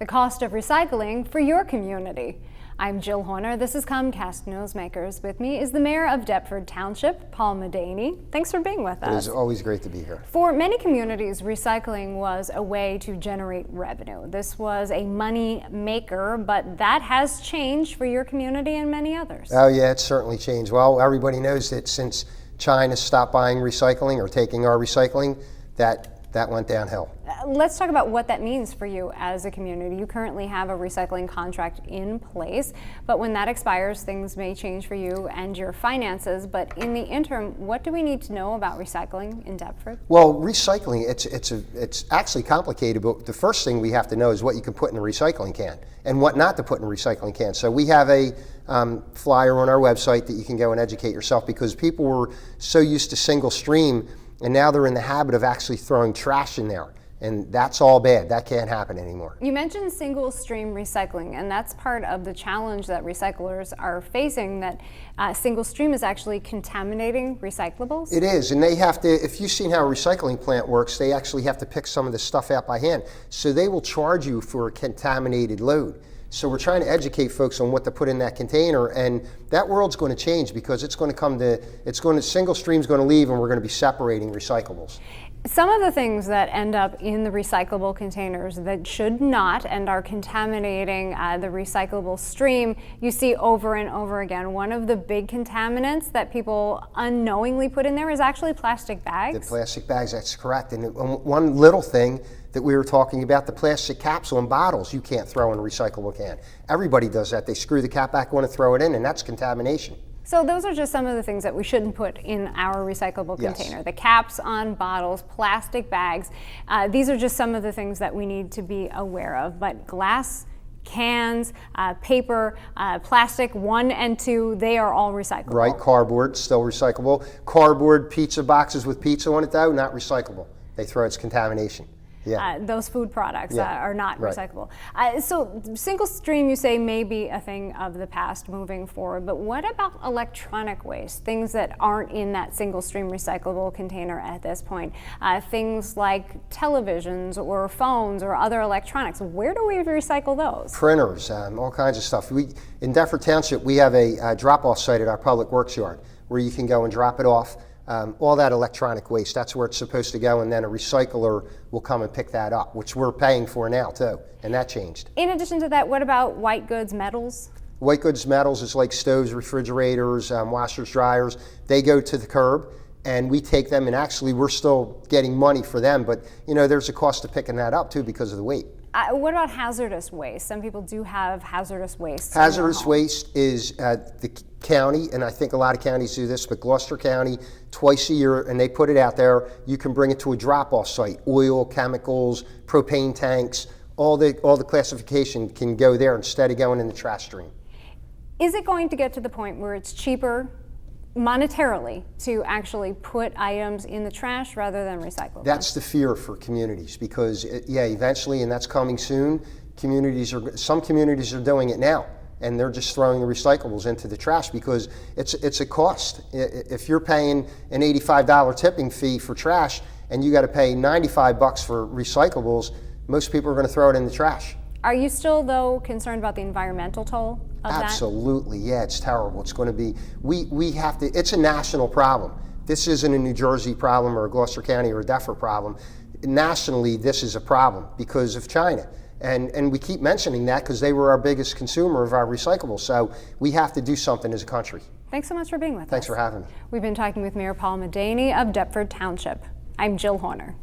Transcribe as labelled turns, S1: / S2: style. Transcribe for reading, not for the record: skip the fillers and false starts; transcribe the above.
S1: the cost of recycling for your community. I'm Jill Horner. This is Comcast Newsmakers. With me is the Mayor of Deptford Township, Paul Medany. Thanks for being with us.
S2: It is always great to be here.
S1: For many communities, recycling was a way to generate revenue. This was a money maker, but that has changed for your community and many others.
S2: Oh yeah, it's certainly changed. Well, everybody knows that since China stopped buying recycling or taking our recycling, that went downhill.
S1: Let's talk about what that means for you as a community. You currently have a recycling contract in place, but when that expires, things may change for you and your finances. But in the interim, what do we need to know about recycling in Deptford?
S2: Well, recycling, it's actually complicated, but the first thing we have to know is what you can put in a recycling can and what not to put in a recycling can. So we have a flyer on our website that you can go and educate yourself, because people were so used to single stream, and now they're in the habit of actually throwing trash in there. And that's all bad. That can't happen anymore.
S1: You mentioned single stream recycling, and that's part of the challenge that recyclers are facing, that single stream is actually contaminating recyclables.
S2: It is, and they have to, if you've seen how a recycling plant works, they actually have to pick some of the stuff out by hand. So they will charge you for a contaminated load. So we're trying to educate folks on what to put in that container, and that world's going to change, because it's going to single stream's going to leave, and we're going to be separating recyclables.
S1: Some of the things that end up in the recyclable containers that should not and are contaminating the recyclable stream, you see over and over again. One of the big contaminants that people unknowingly put in there is actually plastic bags.
S2: The plastic bags, that's correct. And one little thing that we were talking about, the plastic caps on bottles, you can't throw in a recyclable can. Everybody does that. They screw the cap back on and throw it in, and that's contamination.
S1: So those are just some of the things that we shouldn't put in our recyclable container. The caps on bottles, plastic bags, these are just some of the things that we need to be aware of. But glass, cans, paper, plastic 1 and 2, they are all recyclable.
S2: Right, cardboard, still recyclable. Cardboard pizza boxes with pizza on it, though, not recyclable. They throw it's contamination. Yeah.
S1: Those food products are not
S2: right.
S1: recyclable. So single stream, you say, may be a thing of the past moving forward, but what about electronic waste, things that aren't in that single stream recyclable container at this point? Things like televisions or phones or other electronics, where do we recycle those?
S2: Printers, all kinds of stuff. In Deptford Township, we have a drop-off site at our public works yard where you can go and drop it off. All that electronic waste, that's where it's supposed to go, and then a recycler will come and pick that up, which we're paying for now too, and that changed.
S1: In addition to that, what about white goods, metals?
S2: White goods, metals is like stoves, refrigerators, washers, dryers. They go to the curb, and we take them, and actually we're still getting money for them, but you know, there's a cost to picking that up too because of the weight.
S1: What about hazardous waste? Some people do have hazardous waste.
S2: Hazardous waste is the county, and I think a lot of counties do this, but Gloucester County, twice a year, and they put it out there. You can bring it to a drop-off site. Oil, chemicals, propane tanks, all the classification can go there instead of going in the trash stream.
S1: Is it going to get to the point where it's cheaper monetarily to actually put items in the trash rather than recycle them?
S2: That's the fear for communities, because eventually, and that's coming soon, some communities are doing it now, and they're just throwing the recyclables into the trash because it's a cost. If you're paying an $85 tipping fee for trash and you got to pay $95 for recyclables, most people are going to throw it in the trash.
S1: Are you still, though, concerned about the environmental toll of that?
S2: Absolutely, yeah, it's terrible. It's going to be, we have to, it's a national problem. This isn't a New Jersey problem or a Gloucester County or a Deptford problem. Nationally, this is a problem because of China. And we keep mentioning that because they were our biggest consumer of our recyclables. So we have to do something as a country.
S1: Thanks so much for being with us.
S2: Thanks for having me.
S1: We've been talking with Mayor Paul Medany of Deptford Township. I'm Jill Horner.